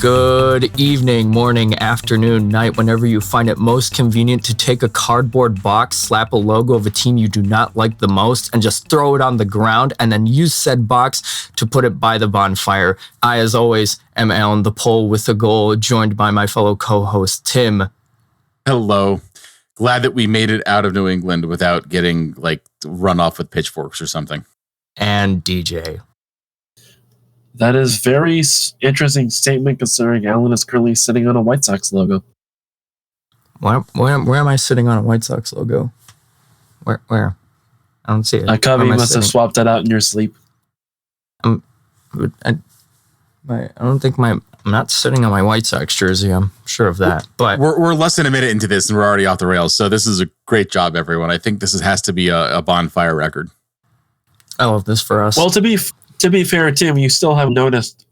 Good evening, morning, afternoon, night, whenever you find it most convenient to take a cardboard box, slap a logo of a team you do not like the most, and just throw it on the ground, and then use said box to put it by the bonfire. I, as always, am Alan the Pole with a goal, joined by my fellow co-host, Tim. Hello. Glad that we made it out of New England without getting, run off with pitchforks or something. And DJ. That is very interesting statement considering Alan is currently sitting on a White Sox logo. Where am I sitting on a White Sox logo? Where? I don't see it. Cubby must have swapped that out in your sleep. I don't think I'm not sitting on my White Sox jersey. I'm sure of that. But we're less than a minute into this and we're already off the rails. So this is a great job, everyone. I think this has to be a bonfire record. I love this for us. Well, to be fair, Tim, you still haven't noticed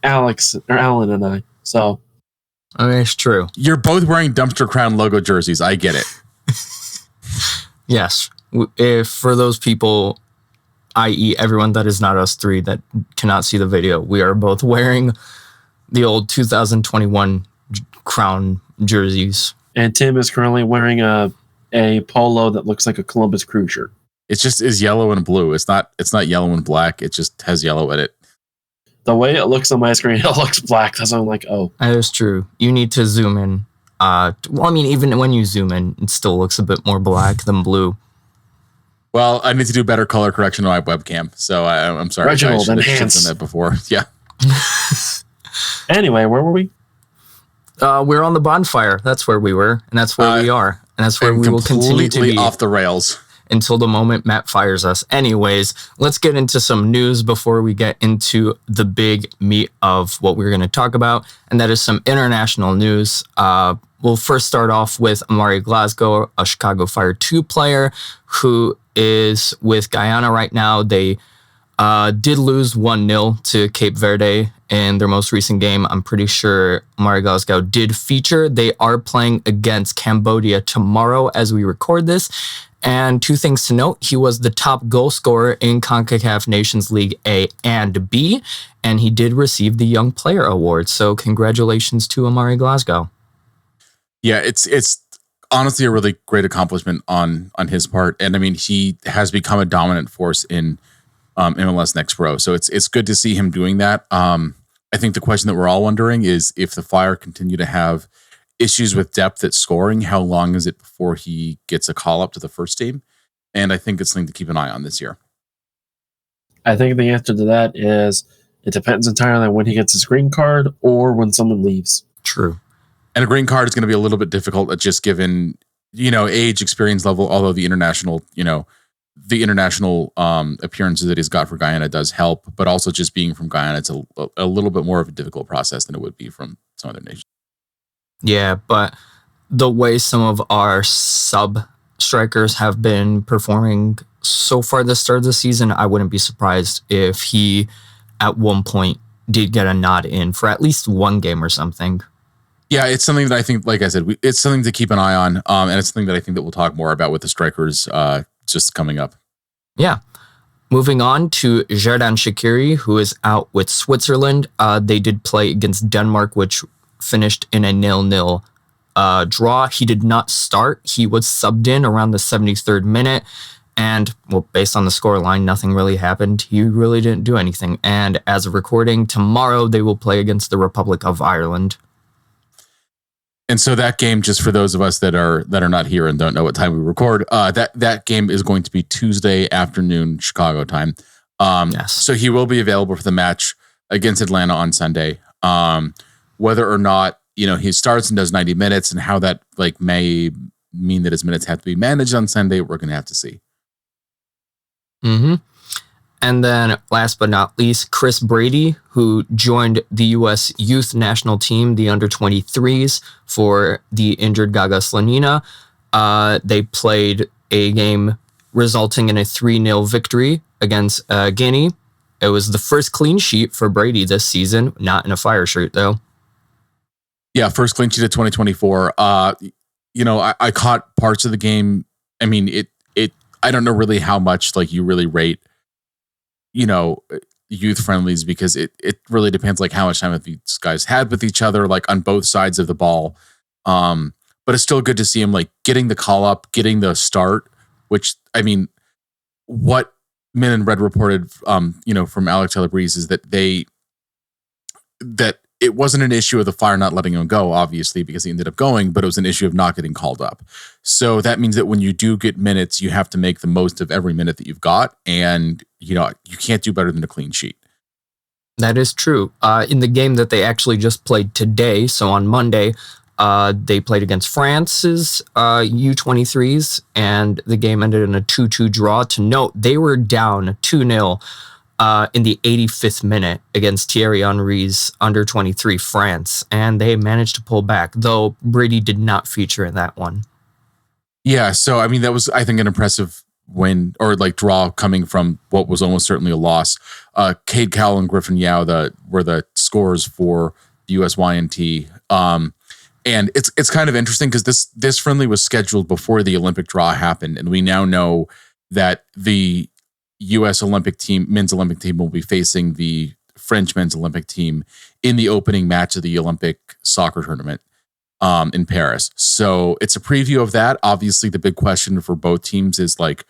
Alan and I. So, I mean, it's true. You're both wearing Dumpster Crown logo jerseys. I get it. Yes. If for those people, i.e. everyone that is not us three that cannot see the video, we are both wearing the old 2021 Crown jerseys. And Tim is currently wearing a polo that looks like a Columbus Crew shirt. It just is yellow and blue. It's not yellow and black. It just has yellow in it. The way it looks on my screen, it looks black. That's why I'm like, oh. That is true. You need to zoom in. Even when you zoom in, it still looks a bit more black than blue. Well, I need to do better color correction on my webcam. So I'm sorry. Reginald, I should have done that before. Yeah. Anyway, where were we? We're on the bonfire. That's where we were, and that's where we are, and that's where we will continue to be off the rails until the moment Matt fires us. Anyways, let's get into some news before we get into the big meat of what we're going to talk about, and that is some international news. We'll first start off with Omari Glasgow, a Chicago Fire 2 player who is with Guyana right now. They did lose 1-0 to Cape Verde in their most recent game. I'm pretty sure Omari Glasgow did feature. They are playing against Cambodia tomorrow as we record this. And two things to note, he was the top goal scorer in CONCACAF Nations League A and B, and he did receive the Young Player Award. So congratulations to Omari Glasgow. Yeah, it's honestly a really great accomplishment on his part. And I mean, he has become a dominant force in MLS Next Pro. So it's good to see him doing that. I think the question that we're all wondering is if the Fire continue to have issues with depth at scoring, how long is it before he gets a call up to the first team? And I think it's something to keep an eye on this year. I think the answer to that is it depends entirely on when he gets his green card or when someone leaves. True. And a green card is going to be a little bit difficult at just given, age, experience level, although the international appearances that he's got for Guyana does help, but also just being from Guyana, it's a little bit more of a difficult process than it would be from some other nations. Yeah, but the way some of our sub strikers have been performing so far this start of the season, I wouldn't be surprised if he at one point did get a nod in for at least one game or something. Yeah, it's something that I think, like I said, it's something to keep an eye on, and it's something that I think that we'll talk more about with the strikers just coming up. Yeah. Moving on to Xherdan Shaqiri, who is out with Switzerland. They did play against Denmark, which finished in a 0-0 draw. He did not start. He was subbed in around the 73rd minute. And, well, based on the scoreline, nothing really happened. He really didn't do anything. And as of recording, tomorrow they will play against the Republic of Ireland. And so that game, just for those of us that are not here and don't know what time we record, that game is going to be Tuesday afternoon Chicago time. Yes. So he will be available for the match against Atlanta on Sunday. Whether or not he starts and does 90 minutes, and how that may mean that his minutes have to be managed on Sunday, we're going to have to see. Mm-hmm. And then last but not least, Chris Brady, who joined the U.S. youth national team, the under-23s, for the injured Gaga Slonina. They played a game resulting in a 3-0 victory against Guinea. It was the first clean sheet for Brady this season, not in a Fire shirt, though. Yeah, first clean sheet of 2024. I caught parts of the game. I mean, I don't know really how much you really rate youth friendlies because it really depends like how much time these guys had with each other, like on both sides of the ball. But it's still good to see him like getting the call up, getting the start, which I mean, what Men in Red reported, from Alex Taylor Breeze is that it wasn't an issue of the Fire not letting him go, obviously, because he ended up going, but it was an issue of not getting called up. So that means that when you do get minutes, you have to make the most of every minute that you've got. And, you can't do better than a clean sheet. That is true. In the game that they actually just played today, so on Monday, they played against France's U23s, and the game ended in a 2-2 draw. To note, they were down 2-0 in the 85th minute against Thierry Henry's under-23 France, and they managed to pull back, though Brady did not feature in that one. Yeah, so I mean, that was, I think, an impressive win or like draw coming from what was almost certainly a loss. Cade Cowell and Griffin Yao were the scorers for the USYNT. And it's kind of interesting because this friendly was scheduled before the Olympic draw happened, and we now know that the U.S. men's Olympic team will be facing the French men's Olympic team in the opening match of the Olympic soccer tournament in Paris. So it's a preview of that. Obviously, the big question for both teams is like,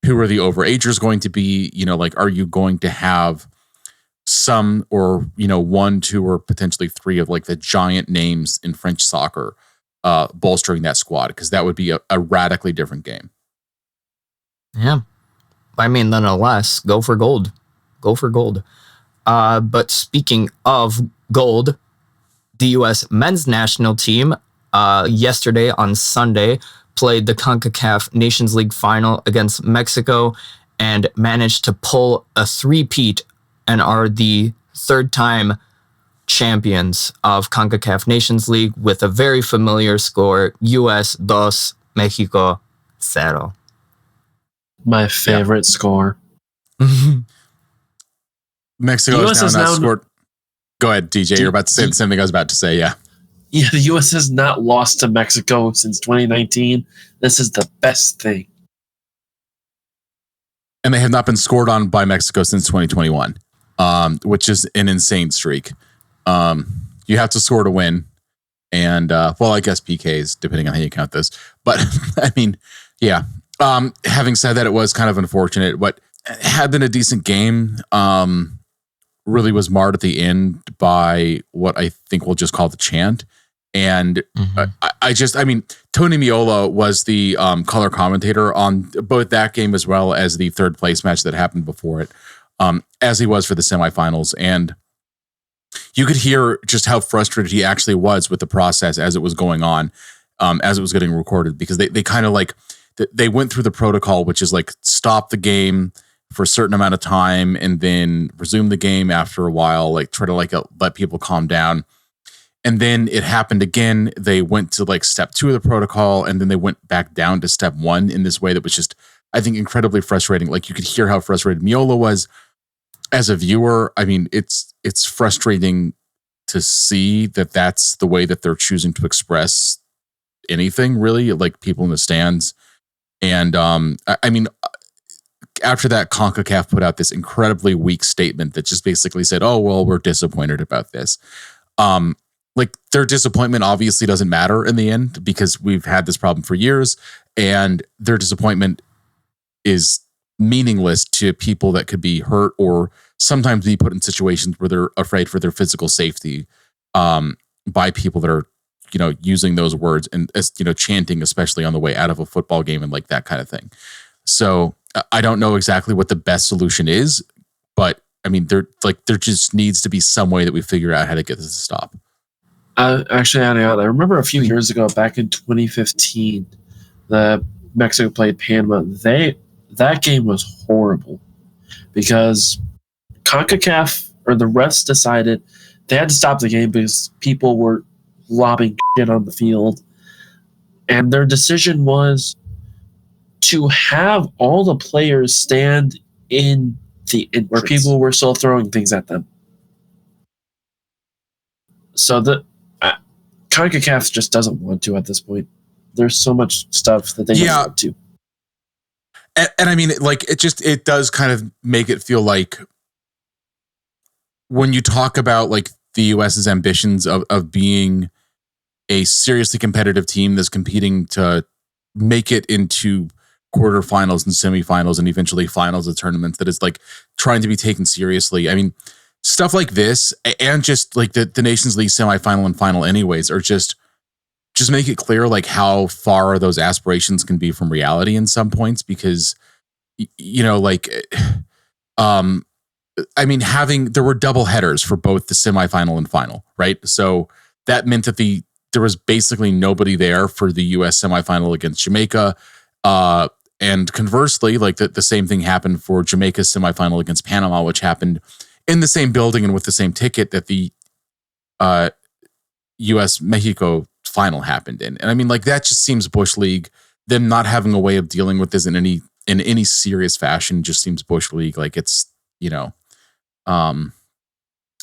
who are the overagers going to be? Are you going to have some or, 1, 2, or potentially 3 of like the giant names in French soccer bolstering that squad? Because that would be a radically different game. Yeah. I mean, nonetheless, go for gold. Go for gold. But speaking of gold, the U.S. men's national team yesterday on Sunday played the CONCACAF Nations League final against Mexico and managed to pull a three-peat and are the third-time champions of CONCACAF Nations League with a very familiar score, US 2, Mexico 0. My favorite score. Mexico has now scored. Go ahead, DJ. You're about to say the same thing I was about to say. Yeah. Yeah, the U.S. has not lost to Mexico since 2019. This is the best thing. And they have not been scored on by Mexico since 2021, which is an insane streak. You have to score to win. And, I guess PKs, depending on how you count this. But, I mean, yeah. Having said that, it was kind of unfortunate. What had been a decent game really was marred at the end by what I think we'll just call the chant. And Tony Miola was the color commentator on both that game as well as the third place match that happened before it, as he was for the semifinals. And you could hear just how frustrated he actually was with the process as it was going on, as it was getting recorded, because they kind of like, they went through the protocol, which is like stop the game for a certain amount of time and then resume the game after a while, like try to like let people calm down. And then it happened again. They went to like step 2 of the protocol, and then they went back down to step 1 in this way that was just, I think, incredibly frustrating. Like you could hear how frustrated Miola was as a viewer. I mean, it's frustrating to see that that's the way that they're choosing to express anything, really, like people in the stands. And I mean, after that, CONCACAF put out this incredibly weak statement that just basically said, "Oh, well, we're disappointed about this." Like their disappointment obviously doesn't matter in the end because we've had this problem for years, and their disappointment is meaningless to people that could be hurt or sometimes be put in situations where they're afraid for their physical safety by people that are, using those words and, chanting, especially on the way out of a football game and like that kind of thing. So I don't know exactly what the best solution is, but I mean, there just needs to be some way that we figure out how to get this to stop. Actually, I remember a few years ago, back in 2015, the Mexico played Panama. That game was horrible because CONCACAF or the refs decided they had to stop the game because people were lobbing shit on the field, and their decision was to have all the players stand in the entrance where people were still throwing things at them. So the CONCACAF just doesn't want to at this point. There's so much stuff that they don't want to. And I mean, like, it does kind of make it feel like when you talk about like the US's ambitions of being a seriously competitive team that's competing to make it into quarterfinals and semifinals and eventually finals of tournaments, that is like trying to be taken seriously. I mean, stuff like this and just like the Nations League semifinal and final anyways are just make it clear like how far those aspirations can be from reality in some points, because you know, like I mean, there were double headers for both the semifinal and final, right? So that meant that there was basically nobody there for the US semifinal against Jamaica. And conversely, like the same thing happened for Jamaica's semifinal against Panama, which happened in the same building and with the same ticket that the US Mexico final happened in. And I mean, like, that just seems Bush League. Them not having a way of dealing with this in any serious fashion just seems Bush League. Like, it's, you know,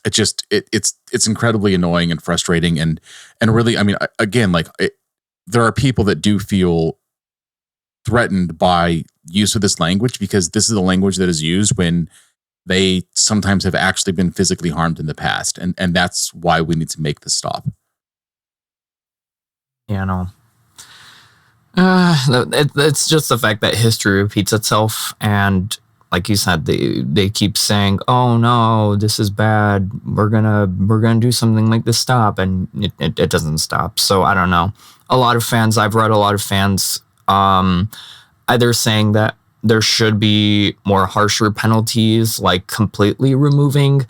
it's incredibly annoying and frustrating, and really, I mean, again, like, there are people that do feel threatened by use of this language, because this is a language that is used when they sometimes have actually been physically harmed in the past, and that's why we need to make this stop. Yeah, no. It's just the fact that history repeats itself, and like you said, they keep saying, "Oh no, this is bad. We're gonna do something like this stop," and it doesn't stop. So I don't know. I've read a lot of fans either saying that there should be more harsher penalties, like completely removing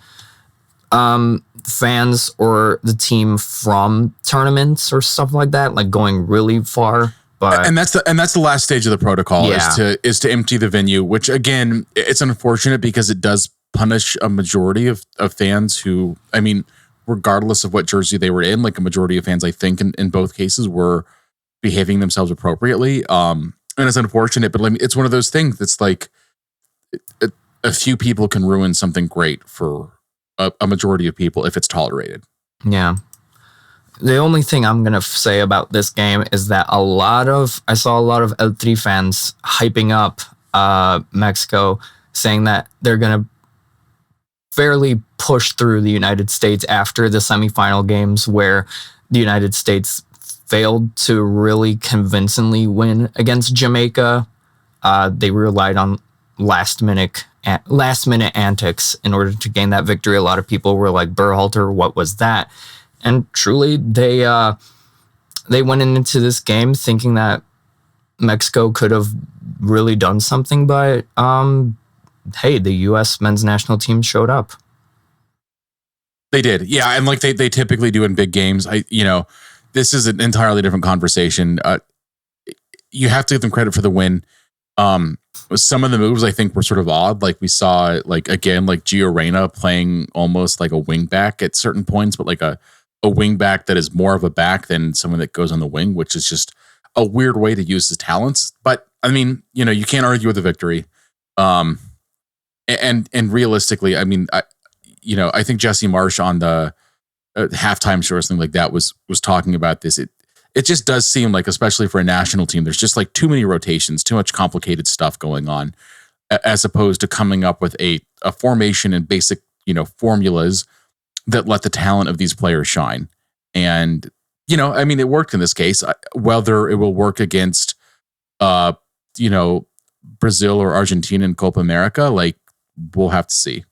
fans or the team from tournaments or stuff like that, like going really far. But and that's the last stage of the protocol, is to empty the venue, which again, it's unfortunate because it does punish a majority of fans who, I mean, regardless of what jersey they were in, like a majority of fans, I think in both cases were behaving themselves appropriately. And it's unfortunate, but I mean, it's one of those things that's like a few people can ruin something great for a majority of people if it's tolerated. Yeah. The only thing I'm going to say about this game is that I saw a lot of L3 fans hyping up Mexico, saying that they're going to fairly push through the United States after the semifinal games, where the United States failed to really convincingly win against Jamaica. They relied on last minute antics in order to gain that victory. A lot of people were like, Berhalter, what was that? And truly, they went into this game thinking that Mexico could have really done something, but hey, the U.S. men's national team showed up. They did, yeah, and like they typically do in big games. This is an entirely different conversation. You have to give them credit for the win. Some of the moves I think were sort of odd. Like we saw, like again, like Gio Reyna playing almost like a wing back at certain points, but like a wing back that is more of a back than someone that goes on the wing, which is just a weird way to use his talents. But I mean, you can't argue with the victory. And realistically, I mean, I think Jesse Marsh on the halftime show or something like that was talking about this. It just does seem like, especially for a national team, there's just like too many rotations, too much complicated stuff going on, as opposed to coming up with a formation and basic, formulas that let the talent of these players shine. And, I mean, it worked in this case. Whether it will work against, Brazil or Argentina in Copa America, like, we'll have to see.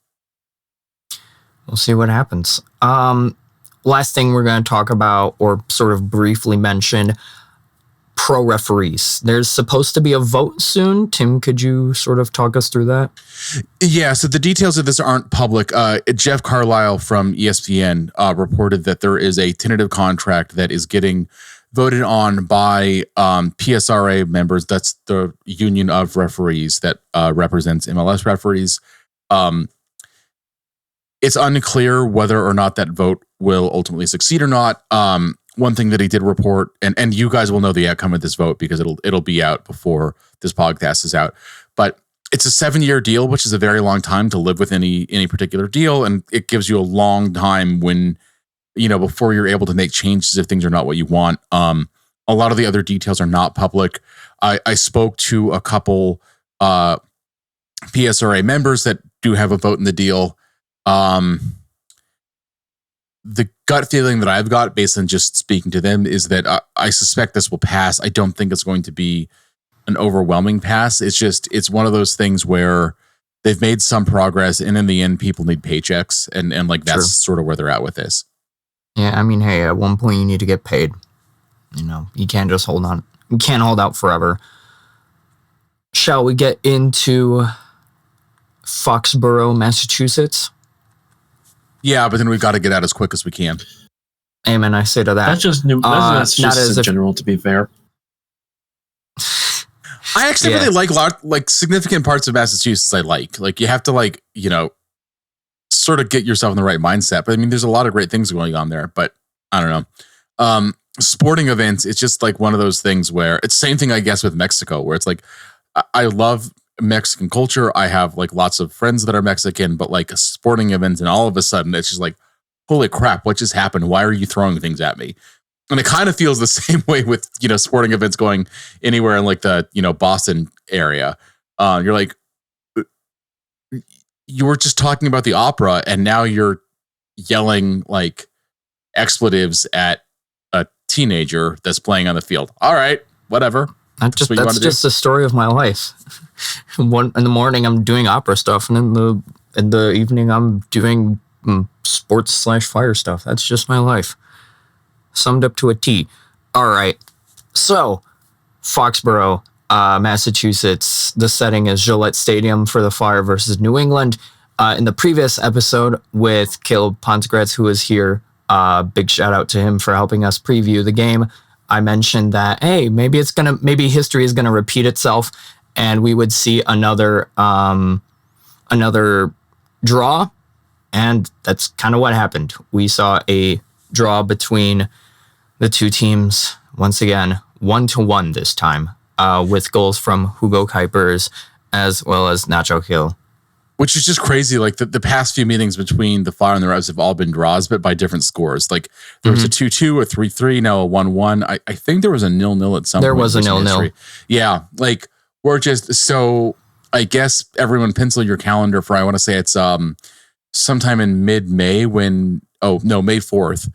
We'll see what happens. Last thing we're going to talk about, or sort of briefly mention, pro referees. There's supposed to be a vote soon. Tim, could you sort of talk us through that? Yeah, so the details of this aren't public. Jeff Carlisle from ESPN reported that there is a tentative contract that is getting voted on by PSRA members. That's the union of referees that represents MLS referees. It's unclear whether or not that vote will ultimately succeed or not. One thing that he did report, and you guys will know the outcome of this vote because it'll be out before this podcast is out. But it's a 7-year deal, which is a very long time to live with any particular deal, and it gives you a long time when before you're able to make changes if things are not what you want. A lot of the other details are not public. I spoke to a couple PSRA members that do have a vote in the deal. the gut feeling that I've got based on just speaking to them is that I suspect this will pass. I don't think it's going to be an overwhelming pass. It's one of those things where they've made some progress, and in the end, people need paychecks, and like that's True. sort of where they're at with this. Yeah, I mean, hey, at one point you need to get paid. You can't just hold on. You can't hold out forever. Shall we get into Foxborough, Massachusetts? Yeah, but then we've got to get out as quick as we can. Amen, I say to that. That's just new. That's not just as in if- general, to be fair. I actually really like significant parts of Massachusetts. I like you have to sort of get yourself in the right mindset. But I mean, there's a lot of great things going on there. But I don't know. Sporting events, it's just like one of those things where it's the same thing, I guess, with Mexico, where it's like I love Mexican culture. I have like lots of friends that are Mexican, but like sporting events, and all of a sudden it's just like, holy crap, what just happened? Why are you throwing things at me? And it kind of feels the same way with, sporting events going anywhere in like the, Boston area. You're like, you were just talking about the opera and now you're yelling like expletives at a teenager that's playing on the field. All right, whatever. That's just the story of my life. In the morning, I'm doing opera stuff, and in the evening, I'm doing sports/fire stuff. That's just my life, summed up to a T. All right, so Foxborough, Massachusetts. The setting is Gillette Stadium for the Fire versus New England. In the previous episode with Caleb Pontgretz, who was here, big shout out to him for helping us preview the game. I mentioned that, hey, maybe history is gonna repeat itself, and we would see another draw, and that's kind of what happened. We saw a draw between the two teams once again, 1-1 this time, with goals from Hugo Kuipers as well as Nacho Hill. Which is just crazy. Like the past few meetings between the Fire and the Revs have all been draws, but by different scores. Like there was a 2-2, a 3-3, now a 1-1. I think there was a 0-0 at some point. There was a 0-0. Yeah. Like we're just, so I guess everyone pencil your calendar for, I want to say it's sometime in mid-May May 4th.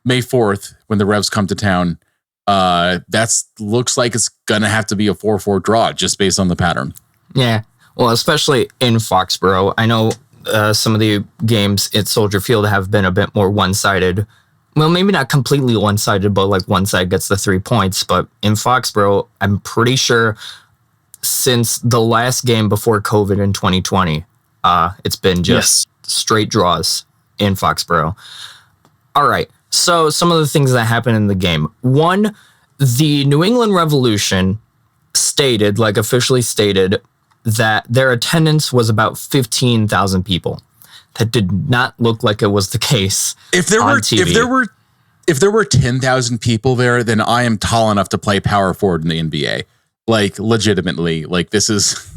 May 4th when the Revs come to town. That's looks like it's going to have to be a 4-4 draw just based on the pattern. Yeah. Well, especially in Foxborough. I know some of the games at Soldier Field have been a bit more one-sided. Well, maybe not completely one-sided, but like one side gets the 3 points. But in Foxborough, I'm pretty sure since the last game before COVID in 2020, it's been just straight draws in Foxborough. All right. So some of the things that happened in the game. One, the New England Revolution officially stated, that their attendance was about 15,000 people. That did not look like it was the case. If there were 10,000 people there, then I am tall enough to play power forward in the NBA. Like legitimately, like this is,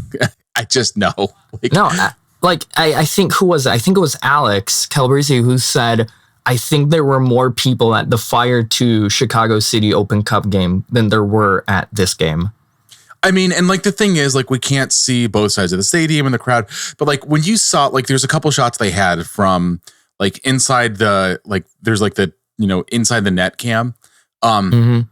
I just know. I think who was it? I think it was Alex Calabrese who said, I think there were more people at the Fire to Chicago City Open Cup game than there were at this game. I mean, and like the thing is, like we can't see both sides of the stadium and the crowd, but like when you saw, like there's a couple shots they had from like inside the, like there's like the, inside the net cam. And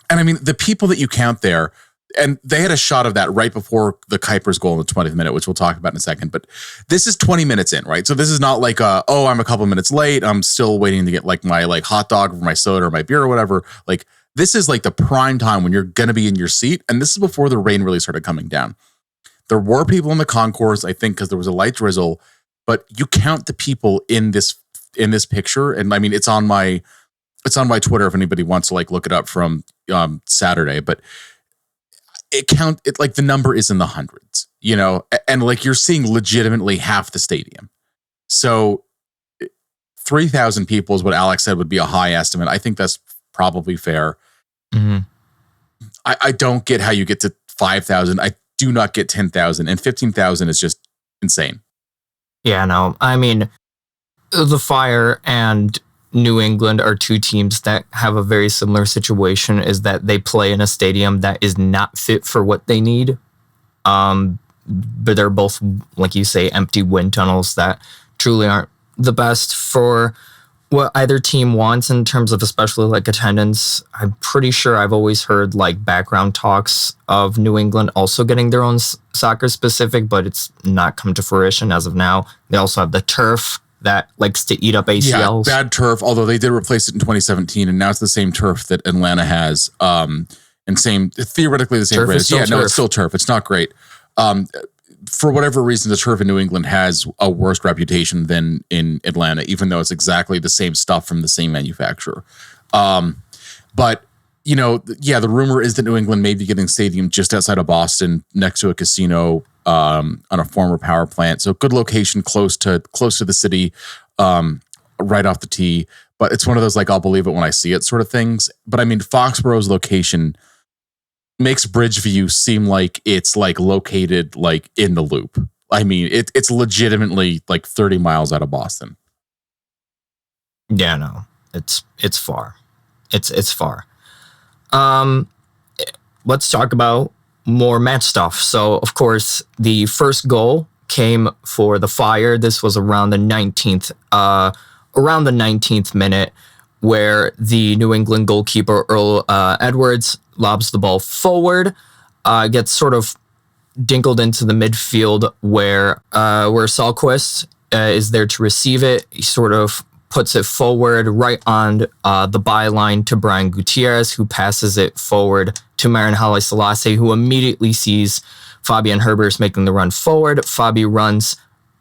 I mean, the people that you count there, and they had a shot of that right before the Kuipers goal in the 20th minute, which we'll talk about in a second, but this is 20 minutes in, right? So this is not like, I'm a couple minutes late. I'm still waiting to get like my like hot dog or my soda or my beer or whatever. Like, this is like the prime time when you're going to be in your seat. And this is before the rain really started coming down. There were people in the concourse, I think, because there was a light drizzle, but you count the people in this picture. And I mean, it's on my Twitter if anybody wants to like look it up from Saturday, but it like the number is in the hundreds, and like you're seeing legitimately half the stadium. So 3,000 people is what Alex said would be a high estimate. I think that's probably fair. I don't get how you get to 5,000. I do not get 10,000, and 15,000 is just insane. Yeah, no. I mean, the Fire and New England are two teams that have a very similar situation, is that they play in a stadium that is not fit for what they need. But they're both, like you say, empty wind tunnels that truly aren't the best for what either team wants in terms of especially like attendance. I'm pretty sure I've always heard like background talks of New England also getting their own soccer specific, but it's not come to fruition as of now. They also have the turf that likes to eat up ACLs. Yeah, bad turf, although they did replace it in 2017, and now it's the same turf that Atlanta has. And theoretically the same grade. Yeah, no, it's still turf. It's not great. For whatever reason, the turf in New England has a worse reputation than in Atlanta, even though it's exactly the same stuff from the same manufacturer. But, the rumor is that New England may be getting a stadium just outside of Boston next to a casino on a former power plant. So good location, close to the city, right off the tee. But it's one of those, like, I'll believe it when I see it sort of things. But I mean, Foxborough's location makes Bridgeview seem like it's like located like in the loop. I mean, it's legitimately like 30 miles out of Boston. Yeah, no, it's far. It's far. Let's talk about more match stuff. So, of course, the first goal came for the Fire. This was around the 19th minute, where the New England goalkeeper Earl Edwards lobs the ball forward, gets sort of dinkled into the midfield where Salquist is there to receive it. He sort of puts it forward right on the byline to Brian Gutierrez, who passes it forward to Marin Haile Selassie, who immediately sees Fabian Herbers making the run forward. Fabi runs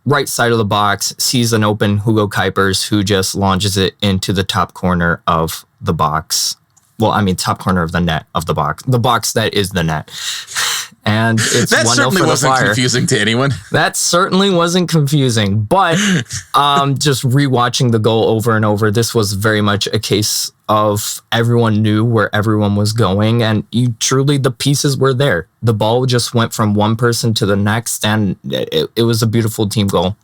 right side of the box, sees an open Hugo Kuipers, who just launches it into the top corner of the box. Well, I mean, top corner of the net of the box that is the net. And it's 1-0 for the Fire. That certainly wasn't confusing to anyone. That certainly wasn't confusing. But just rewatching the goal over and over, this was very much a case of everyone knew where everyone was going. And the pieces were there. The ball just went from one person to the next. And it was a beautiful team goal.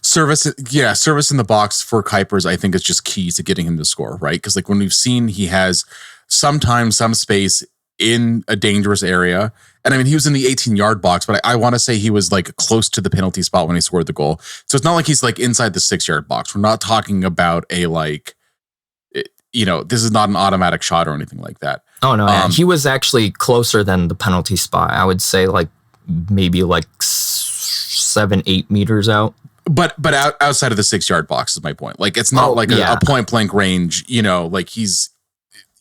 Service in the box for Kuipers, I think, is just key to getting him to score, right? Because like when we've seen, he has sometimes some space in a dangerous area. And I mean, he was in the 18-yard box, but I want to say he was like close to the penalty spot when he scored the goal. So it's not like he's like inside the 6-yard box. We're not talking about this is not an automatic shot or anything like that. Oh, no. He was actually closer than the penalty spot. I would say like maybe like 7-8 meters out. But outside of the 6-yard box is my point. Like, it's not a point blank range, like he's,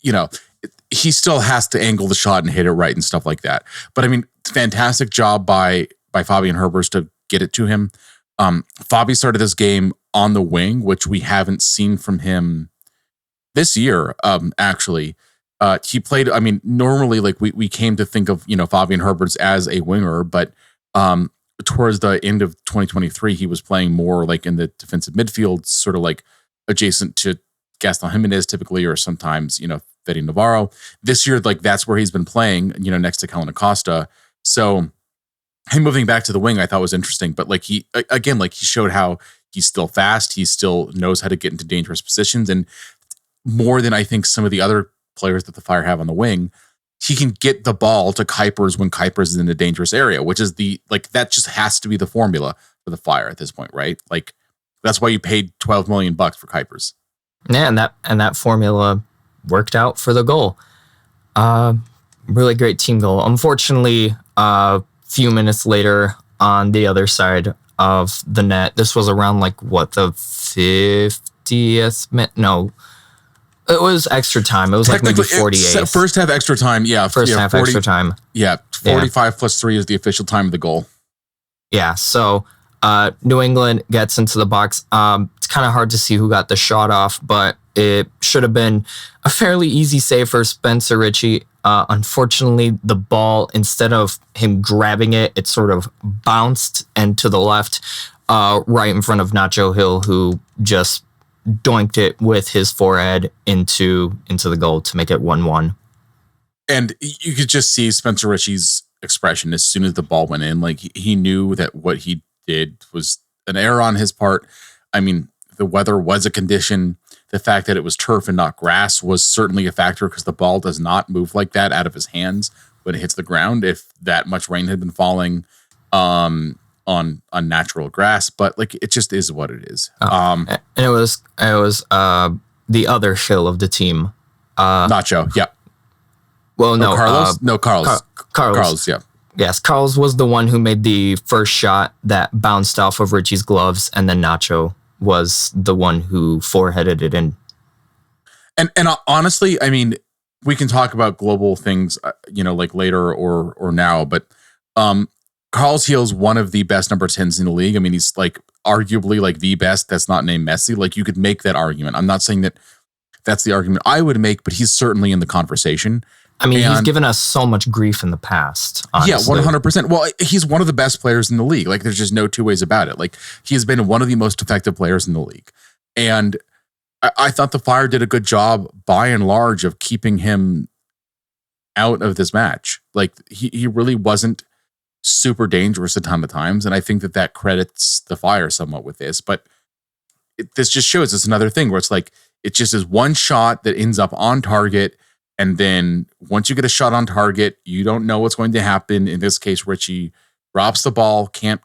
he still has to angle the shot and hit it right and stuff like that. But I mean, fantastic job by Fabian Herbers to get it to him. Fabi started this game on the wing, which we haven't seen from him this year. Actually, he played, I mean, normally like we came to think of, Fabian Herbers as a winger, but, towards the end of 2023, he was playing more like in the defensive midfield, sort of like adjacent to Gaston Jimenez typically, or sometimes, Fede Navarro. This year, like that's where he's been playing, next to Kellen Acosta. So him moving back to the wing, I thought was interesting, but like he showed how he's still fast. He still knows how to get into dangerous positions, and more than I think some of the other players that the Fire have on the wing, he can get the ball to Kuipers when Kuipers is in a dangerous area, which is that just has to be the formula for the Fire at this point, right? Like that's why you paid $12 million for Kuipers. Yeah, and that formula worked out for the goal. Really great team goal. Unfortunately, a few minutes later on the other side of the net, this was around like the 50th minute? No. It was extra time. It was like maybe 48. First half extra time, yeah. First half 40, extra time. Yeah, 45 plus 3 is the official time of the goal. Yeah, so New England gets into the box. It's kind of hard to see who got the shot off, but it should have been a fairly easy save for Spencer Ritchie. Unfortunately, the ball, instead of him grabbing it, it sort of bounced and to the left, right in front of Nacho Hill, who just doinked it with his forehead into the goal to make it 1-1. And you could just see Spencer Ritchie's expression as soon as the ball went in. Like he knew that what he did was an error on his part. I mean, the weather was a condition. The fact that it was turf and not grass was certainly a factor, because the ball does not move like that out of his hands when it hits the ground if that much rain had been falling. on natural grass, but like it just is what it is. And it was the other shill of the team. Nacho, yeah. Well, no, Carlos. Carlos. Carlos, yeah. Yes, Carlos was the one who made the first shot that bounced off of Richie's gloves, and then Nacho was the one who foreheaded it in. And honestly, I mean, we can talk about global things, like later or now, but Carlos Gil's one of the best number 10s in the league. I mean, he's like arguably like the best that's not named Messi. Like you could make that argument. I'm not saying that that's the argument I would make, but he's certainly in the conversation. I mean, he's given us so much grief in the past. Honestly. Yeah, 100%. Well, he's one of the best players in the league. Like, there's just no two ways about it. Like, he has been one of the most effective players in the league. And I thought the Fire did a good job, by and large, of keeping him out of this match. Like, he really wasn't super dangerous a ton of times. And I think that credits the Fire somewhat with this. But this just shows it's another thing where it's like, it just is one shot that ends up on target. And then once you get a shot on target, you don't know what's going to happen. In this case, Richie drops the ball, can't,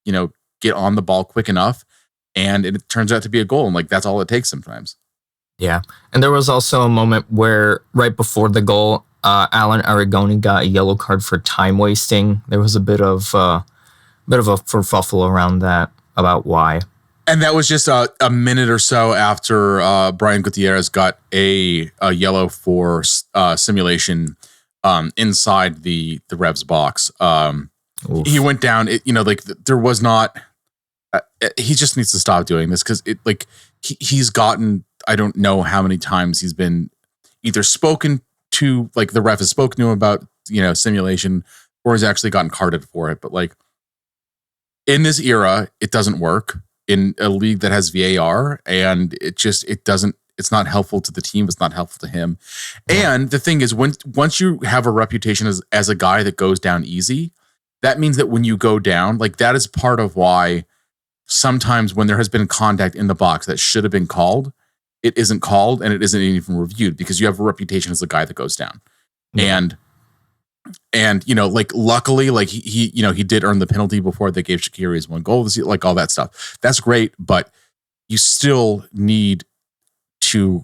get on the ball quick enough. And it turns out to be a goal. And like, that's all it takes sometimes. Yeah. And there was also a moment where right before the goal, Alan Aragoni got a yellow card for time wasting. There was a bit of a kerfuffle around that about why. And that was just a minute or so after Brian Gutierrez got a yellow for simulation inside the Revs box. He went down. There was not. He just needs to stop doing this because he's gotten. I don't know how many times he's been either spoken to, like the ref has spoken to him about simulation, or has actually gotten carded for it. But like in this era, it doesn't work. In a league that has VAR, and it's not helpful to the team. It's not helpful to him. And the thing is, once you have a reputation as a guy that goes down easy, that means that when you go down, like that is part of why sometimes when there has been contact in the box that should have been called, it isn't called and it isn't even reviewed because you have a reputation as a guy that goes down. Yeah. And luckily, like he did earn the penalty before they gave Shaqiri his one goal, like all that stuff. That's great, but you still need to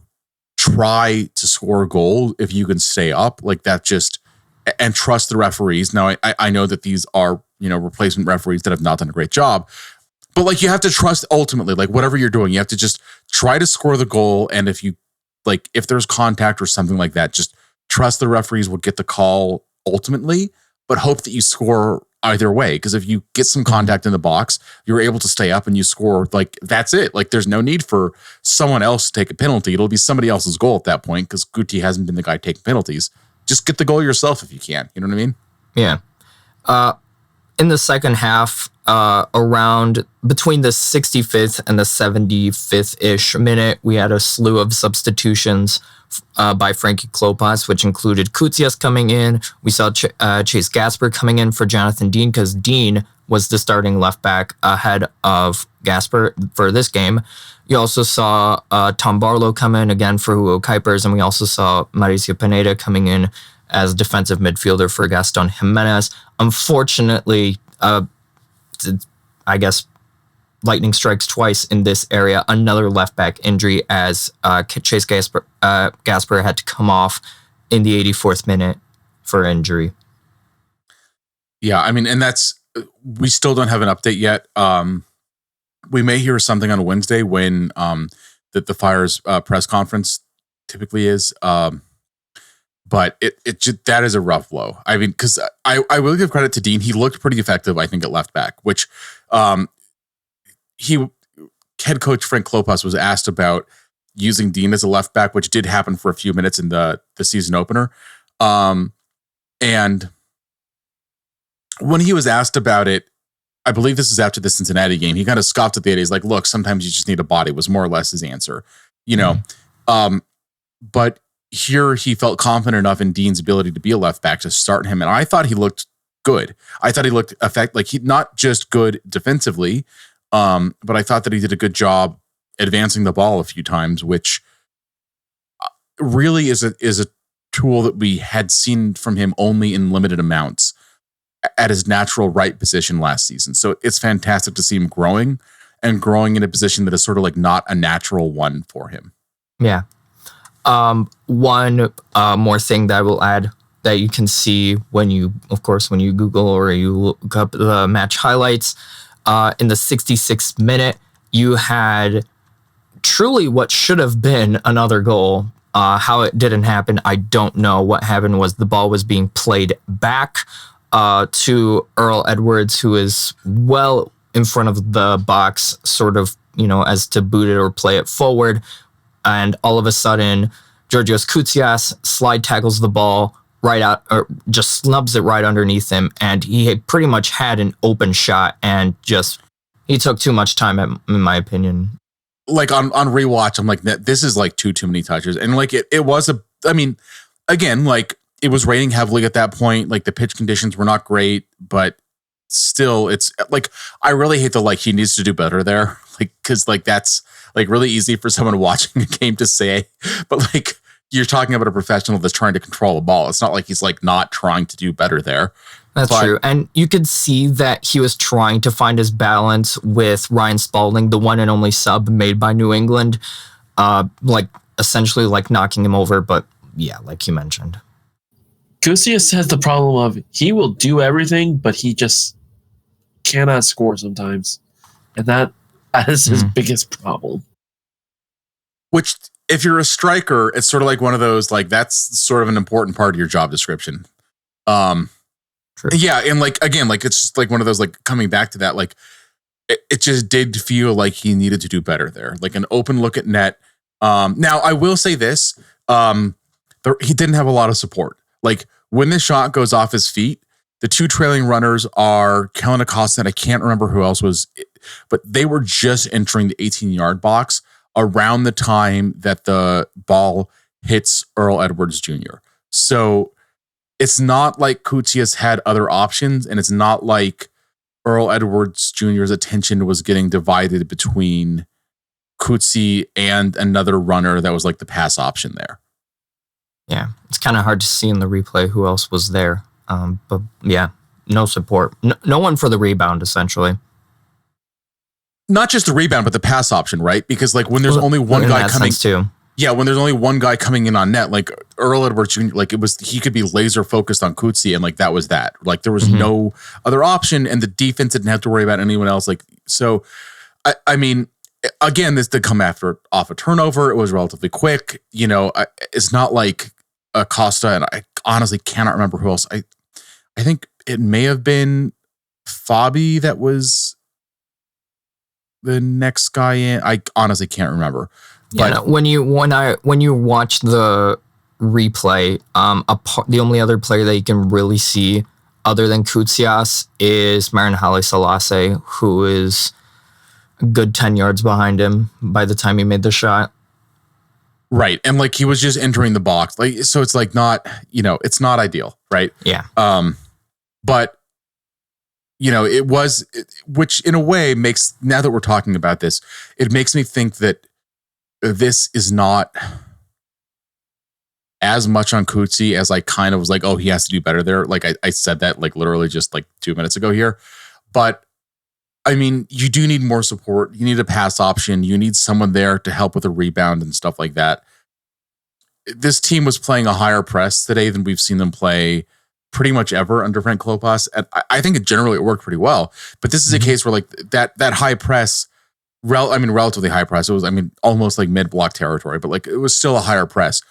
try to score a goal if you can stay up like that. And trust the referees. Now, I know that these are replacement referees that have not done a great job, but like you have to trust ultimately, like whatever you're doing, you have to just try to score the goal. And if there's contact or something like that, just trust the referees will get the call ultimately, but hope that you score either way. Because if you get some contact in the box, you're able to stay up and you score, like that's it. Like there's no need for someone else to take a penalty. It'll be somebody else's goal at that point because Guti hasn't been the guy taking penalties. Just get the goal yourself if you can. You know what I mean? Yeah. In the second half, around between the 65th and the 75th-ish minute, we had a slew of substitutions by Frankie Klopas, which included Koutsias coming in. We saw Chase Gasper coming in for Jonathan Dean because Dean was the starting left back ahead of Gasper for this game. You also saw Tom Barlow come in again for Hugo Kuipers, and we also saw Mauricio Pineda coming in as defensive midfielder for Gaston Jimenez. Unfortunately, I guess lightning strikes twice in this area. Another left back injury as Chase Gasper had to come off in the 84th minute for injury. Yeah, I mean, and we still don't have an update yet. We may hear something on Wednesday when the Fire's press conference typically is. But that is a rough blow. I mean, because I will give credit to Dean. He looked pretty effective, I think, at left back, which head coach Frank Klopas was asked about using Dean as a left back, which did happen for a few minutes in the season opener. And when he was asked about it, I believe this is after the Cincinnati game, he kind of scoffed at the idea. He's like, look, sometimes you just need a body, was more or less his answer, but here he felt confident enough in Dean's ability to be a left back to start him. And I thought he looked good. I thought he looked not just good defensively, but I thought that he did a good job advancing the ball a few times, which really is a tool that we had seen from him only in limited amounts at his natural right position last season. So it's fantastic to see him growing in a position that is sort of like not a natural one for him. Yeah. One more thing that I will add that you can see when you Google or you look up the match highlights, in the 66th minute, you had truly what should have been another goal. How it didn't happen, I don't know. What happened was the ball was being played back to Earl Edwards, who is well in front of the box, sort of, as to boot it or play it forward. And all of a sudden, Georgios Koutsias slide tackles the ball right out, or just snubs it right underneath him. And he had pretty much had an open shot, and he took too much time, in my opinion. Like on rewatch, I'm like, this is like too many touches. And like it was again, like it was raining heavily at that point. Like the pitch conditions were not great, but still it's like, I really hate he needs to do better there. Like, cause like that's like really easy for someone watching a game to say, but like you're talking about a professional that's trying to control the ball. It's not like he's like not trying to do better there. That's true. And you could see that he was trying to find his balance with Ryan Spalding, the one and only sub made by New England, essentially like knocking him over. But yeah, like you mentioned. Koutsias has the problem of he will do everything, but he just cannot score sometimes. And that is his biggest problem. Which, if you're a striker, it's sort of like one of those, like, that's sort of an important part of your job description. True. Yeah, and like, again, like, it's just like one of those, like, coming back to that, like, it just did feel like he needed to do better there. Like an open look at net. Now, I will say this. He didn't have a lot of support. Like, when the shot goes off his feet, the two trailing runners are Kellen Acosta, and I can't remember who else was, but they were just entering the 18-yard box around the time that the ball hits Earl Edwards Jr. So it's not like Koutsias had other options, and it's not like Earl Edwards Jr.'s attention was getting divided between Coutsi and another runner that was like the pass option there. Yeah, it's kind of hard to see in the replay who else was there. But yeah, no support. No one for the rebound, essentially. Not just the rebound, but the pass option, right? Because like when there's only one guy coming too. Yeah, when there's only one guy coming in on net, like Earl Edwards Jr., like he could be laser focused on Coutsi, and like that was that. Like there was no other option, and the defense didn't have to worry about anyone else. Like, so I mean, again, this did come off a turnover. It was relatively quick. It's not like Acosta, and I honestly cannot remember who else. I think it may have been Fabi that was the next guy in. I honestly can't remember. But when you watch the replay, the only other player that you can really see other than Koutsias is Marin Haile Selassie, who is a good 10 yards behind him by the time he made the shot. Right. And like he was just entering the box. Like, so it's like not, it's not ideal, right? Yeah. But it was, which in a way makes, now that we're talking about this, it makes me think that this is not as much on Coutsi as I kind of was like, oh, he has to do better there. Like I said that like literally just like 2 minutes ago here. But I mean, you do need more support. You need a pass option. You need someone there to help with a rebound and stuff like that. This team was playing a higher press today than we've seen them play pretty much ever under Frank Klopas. And I think it worked pretty well. But this is a case where like that high press, relatively high press. It was, almost like mid-block territory, but like it was still a higher press.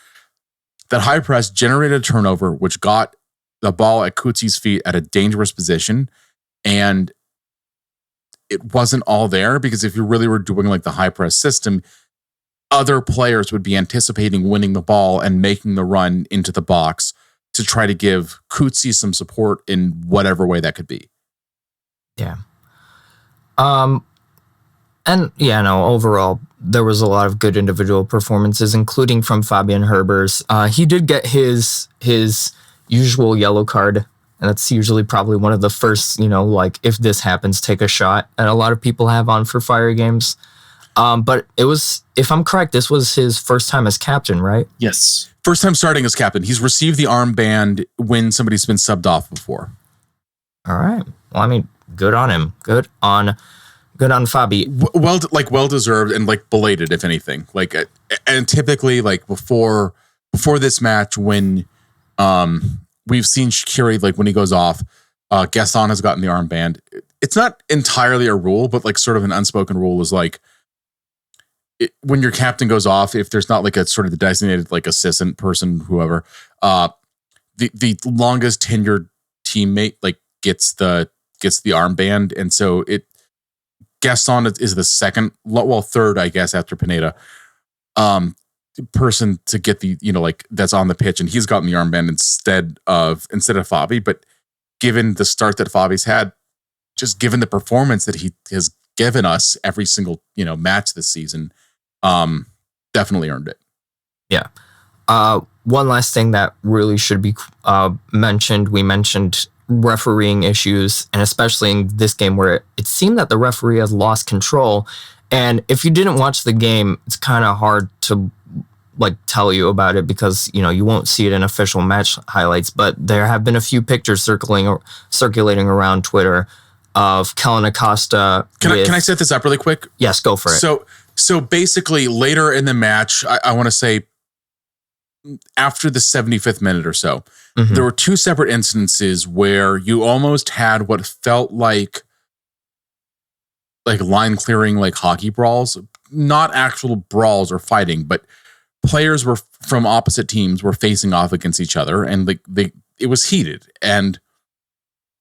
That high press generated a turnover, which got the ball at Coutsi's feet at a dangerous position. And it wasn't all there because if you really were doing like the high press system, other players would be anticipating winning the ball and making the run into the box to try to give Coutsi some support in whatever way that could be. Yeah. And yeah, no, overall, there was a lot of good individual performances, including from Fabian Herbers. He did get his usual yellow card, and that's usually probably one of the first, like, if this happens, take a shot that a lot of people have on for Fire games. But it was, if I'm correct, this was his first time as captain, right? Yes. First time starting as captain. He's received the armband when somebody's been subbed off before. All right. Well, I mean, good on him. Good on Fabi. Well deserved and like belated, if anything. Like, and typically like before this match, when we've seen Shaqiri, like when he goes off, Gaston has gotten the armband. It's not entirely a rule, but like sort of an unspoken rule is like, when your captain goes off, if there's not like a sort of the designated like assistant person, whoever, the longest tenured teammate like gets the armband, and so Gaston is the third, I guess, after Pineda, person to get the like that's on the pitch, and he's gotten the armband instead of Fabi. But given the start that Fabi's had, just given the performance that he has given us every single match this season, definitely earned it. Yeah. One last thing that really should be mentioned. We mentioned refereeing issues, and especially in this game where it seemed that the referee has lost control. And if you didn't watch the game, it's kind of hard to like tell you about it because you won't see it in official match highlights. But there have been a few pictures circulating around Twitter of Kellen Acosta. Can I set this up really quick? Yes, go for it. So basically, later in the match, I want to say after the 75th minute or so, there were two separate instances where you almost had what felt like line clearing, like hockey brawls, not actual brawls or fighting, but players were from opposite teams were facing off against each other, and it was heated, and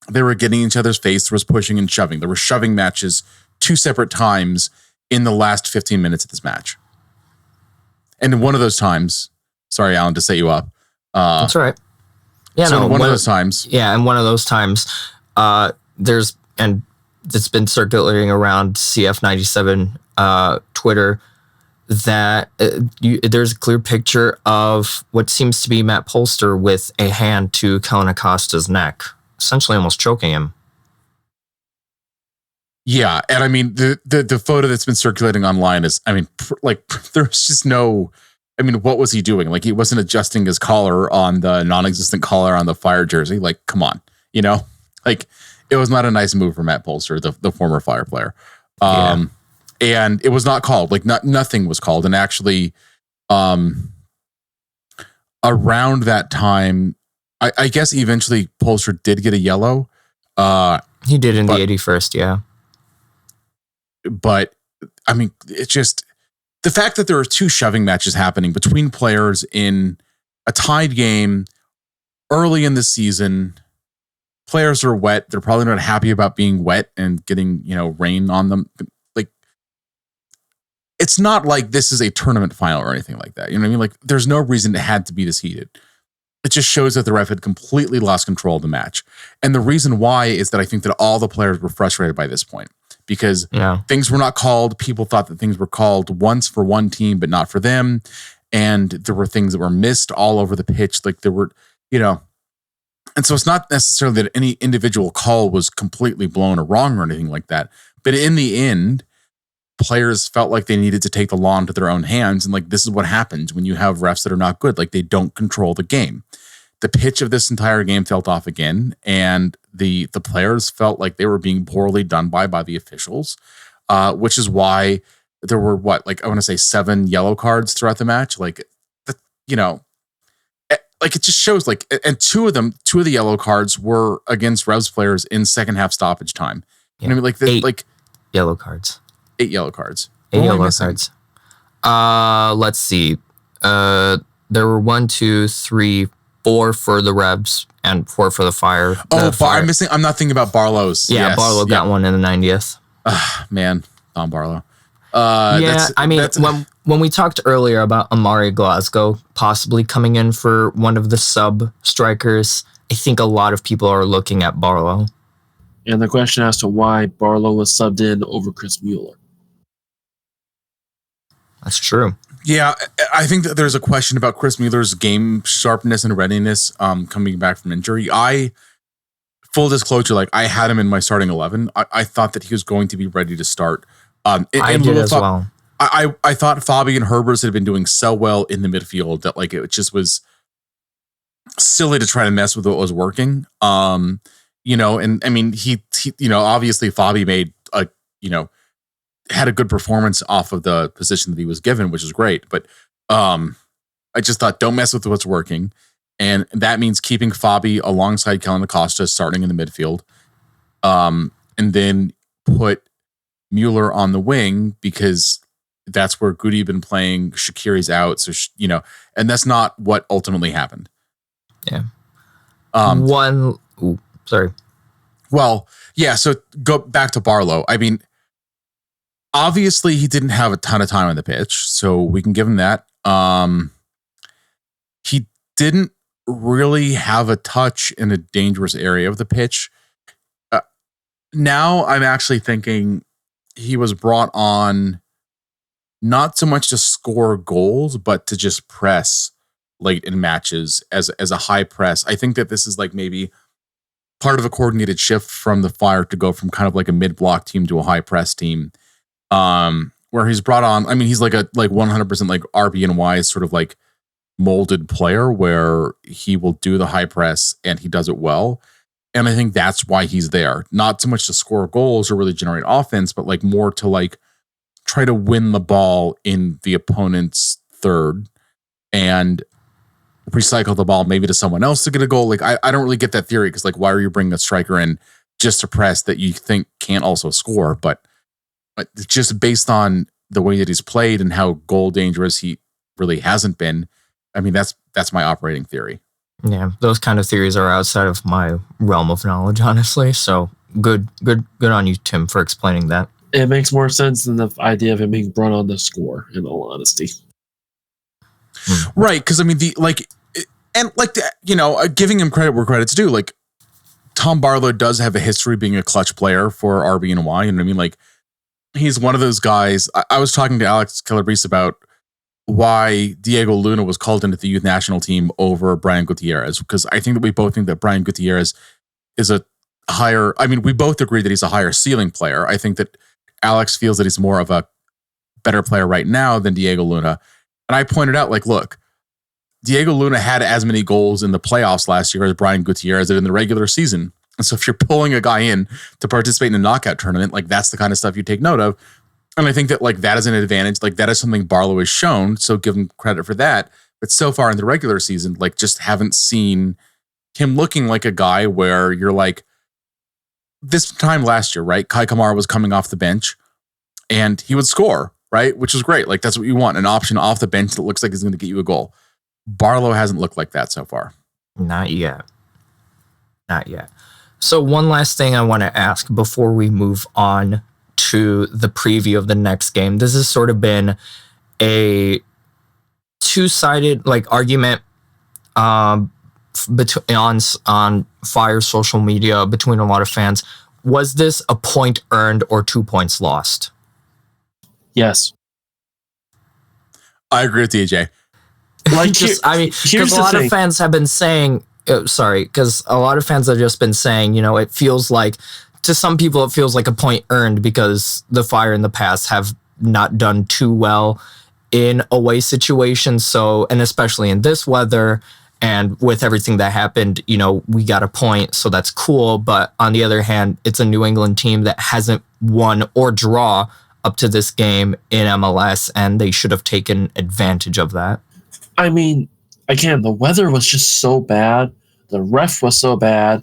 they were getting each other's face. There was pushing and shoving. There were shoving matches two separate times in the last 15 minutes of this match. And in one of those times, sorry, Alan, to set you up. That's all right. Yeah, so one of those times. Yeah, and one of those times, it's been circulating around CF97 Twitter that there's a clear picture of what seems to be Matt Polster with a hand to Kellen Acosta's neck, essentially almost choking him. Yeah, and I mean the photo that's been circulating online is, I mean, there's just no. I mean, what was he doing? Like, he wasn't adjusting his collar on the non-existent collar on the Fire jersey. Like, come on, like it was not a nice move for Matt Polster, the former Fire player. And it was not called. Like, nothing was called. And actually, around that time, I guess eventually Polster did get a yellow. He did in the 81st, yeah. But I mean, it's just the fact that there are two shoving matches happening between players in a tied game early in the season. Players are wet. They're probably not happy about being wet and getting, rain on them. Like, it's not like this is a tournament final or anything like that. You know what I mean? Like, there's no reason it had to be this heated. It just shows that the ref had completely lost control of the match. And the reason why is that I think that all the players were frustrated by this point because things were not called. People thought that things were called once for one team, but not for them. And there were things that were missed all over the pitch. Like, there were, and so it's not necessarily that any individual call was completely blown or wrong or anything like that. But in the end, players felt like they needed to take the law into their own hands. And like, this is what happens when you have refs that are not good. Like, they don't control the game. The pitch of this entire game felt off again. And the players felt like they were being poorly done by the officials, which is why there were I want to say 7 yellow cards throughout the match. Like, like, it just shows and two of the yellow cards were against Revs players in second half stoppage time. You know what I mean? Like, 8 yellow cards. 8 yellow cards. 8 yellow cards. Let's see. There were 1, 2, 3, 4 for the Revs and 4 for the Fire. I'm not thinking about Barlow's. Yeah, yes. Barlow got one in the 90th. Man, Tom Barlow. When we talked earlier about Omari Glasgow possibly coming in for one of the sub strikers, I think a lot of people are looking at Barlow. And the question as to why Barlow was subbed in over Chris Mueller. That's true. Yeah, I think that there's a question about Chris Mueller's game sharpness and readiness coming back from injury. Full disclosure, I had him in my starting 11. I thought that he was going to be ready to start. I did as well. I thought Fabi and Herbers had been doing so well in the midfield that it just was silly to try to mess with what was working. and I mean, he obviously Fabi made had a good performance off of the position that he was given, which is great. But I just thought, don't mess with what's working. And that means keeping Fabi alongside Kellen Acosta starting in the midfield. And then put Mueller on the wing because that's where Goody been playing. Shaqiri's out. So, and that's not what ultimately happened. Yeah. Sorry. Well, yeah. So go back to Barlow. I mean, obviously he didn't have a ton of time on the pitch, so we can give him that. He didn't really have a touch in a dangerous area of the pitch. Now I'm actually thinking he was brought on not so much to score goals, but to just press late in matches as a high press. I think that this is like maybe part of a coordinated shift from the Fire to go from kind of like a mid-block team to a high press team. Where he's brought on, I mean, he's like 100% like RB&Y sort of like molded player where he will do the high press and he does it well. And I think that's why he's there. Not so much to score goals or really generate offense, but like more to like try to win the ball in the opponent's third and recycle the ball maybe to someone else to get a goal. Like I don't really get that theory because like why are you bringing a striker in just to press that you think can't also score? But just based on the way that he's played and how goal dangerous he really hasn't been, I mean that's my operating theory. Yeah, those kind of theories are outside of my realm of knowledge, honestly. So good on you, Tim, for explaining that. It makes more sense than the idea of him being brought on to score, in all honesty. Right, because I mean giving him credit where credit's due. Like Tom Barlow does have a history being a clutch player for RB&Y, and I mean like he's one of those guys. I was talking to Alex Calabrese about why Diego Luna was called into the youth national team over Brian Gutierrez, because I think that we both think that Brian Gutierrez is a higher, I mean, we both agree that he's a higher ceiling player. I think that Alex feels that he's more of a better player right now than Diego Luna. And I pointed out, like, look, Diego Luna had as many goals in the playoffs last year as Brian Gutierrez did in the regular season. And so if you're pulling a guy in to participate in a knockout tournament, like that's the kind of stuff you take note of. And I think that like that is an advantage. Like that is something Barlow has shown. So give him credit for that. But so far in the regular season, like just haven't seen him looking like a guy where you're like, this time last year, right? Kai Kamara was coming off the bench and he would score, right? Which is great. Like that's what you want. An option off the bench that looks like he's going to get you a goal. Barlow hasn't looked like that so far. Not yet. So one last thing I want to ask before we move on to the preview of the next game. This has sort of been a two-sided like argument on Fire social media between a lot of fans. Was this a point earned or 2 points lost? Yes. I agree with DJ. Like, because a lot of fans have been saying, because a lot of fans have just been saying, it feels like, to some people, it feels like a point earned because the Fire in the past have not done too well in away situations. So, and especially in this weather and with everything that happened, we got a point. So that's cool. But on the other hand, it's a New England team that hasn't won or draw up to this game in MLS, and they should have taken advantage of that. I mean, again, the weather was just so bad. The ref was so bad.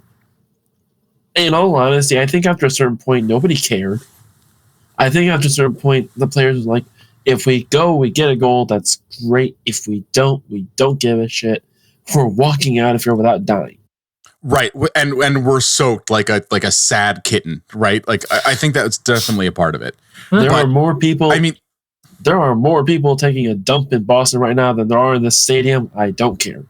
In all honesty, I think after a certain point, nobody cared. I think after a certain point, the players were like, if we go, we get a goal, that's great. If we don't give a shit. We're walking out of here without dying. Right. And we're soaked like a sad kitten, right? Like, I think that's definitely a part of it. There are more people taking a dump in Boston right now than there are in this stadium. I don't care.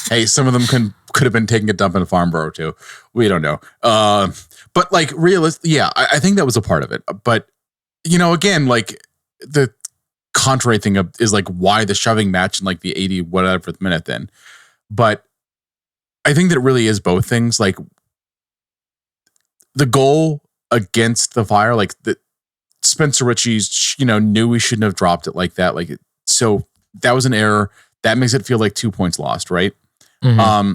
Hey, some of them could have been taking a dump in Farnborough too. We don't know. But like I think that was a part of it. But again, like the contrary thing is like why the shoving match in like the 80 whatever minute then. But I think that it really is both things. Like the goal against the Fire, like the Spencer Ritchie's, knew we shouldn't have dropped it like that. Like so that was an error. That makes it feel like 2 points lost, right? Mm-hmm.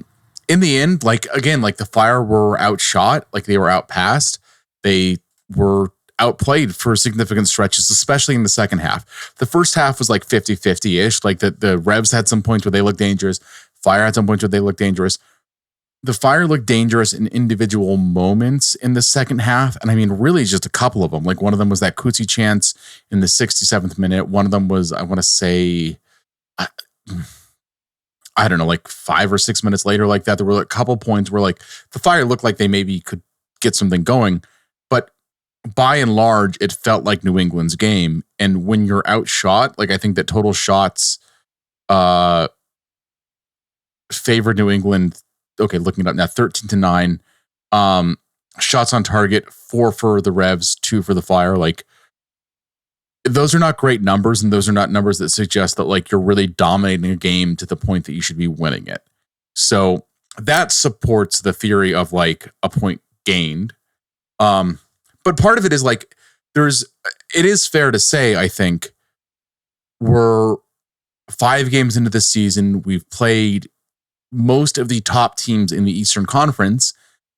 in the end, like again, like the Fire were outshot, like they were outpassed. They were outplayed for significant stretches, especially in the second half. The first half was like 50-50-ish. Like the Revs had some points where they looked dangerous. Fire had some points where they looked dangerous. The Fire looked dangerous in individual moments in the second half. And I mean, really just a couple of them. Like one of them was that Kutsi chance in the 67th minute. One of them was, I want to say, I don't know, like 5 or 6 minutes later like that. There were a couple points where like the Fire looked like they maybe could get something going. But by and large, it felt like New England's game. And when you're outshot, like I think that total shots favored New England. Okay, looking it up now, 13-9. Shots on target, 4 for the Revs, 2 for the Fire. Like, those are not great numbers, and those are not numbers that suggest that like you're really dominating a game to the point that you should be winning it. So that supports the theory of like a point gained. But part of it is like it is fair to say, I think, we're 5 games into the season. We've played most of the top teams in the Eastern Conference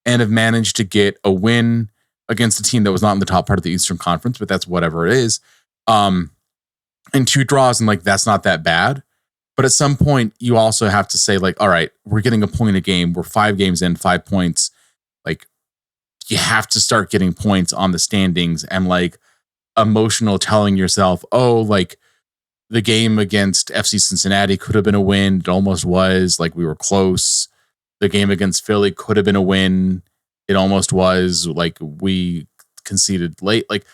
and have managed to get a win against a team that was not in the top part of the Eastern Conference, but that's whatever it is. And 2 draws, and like that's not that bad. But at some point, you also have to say, like, all right, we're getting a point a game. We're 5 games in, 5 points. Like, you have to start getting points on the standings and like emotional telling yourself, oh, like the game against FC Cincinnati could have been a win. It almost was. Like we were close. The game against Philly could have been a win. It almost was. Like we conceded late. Like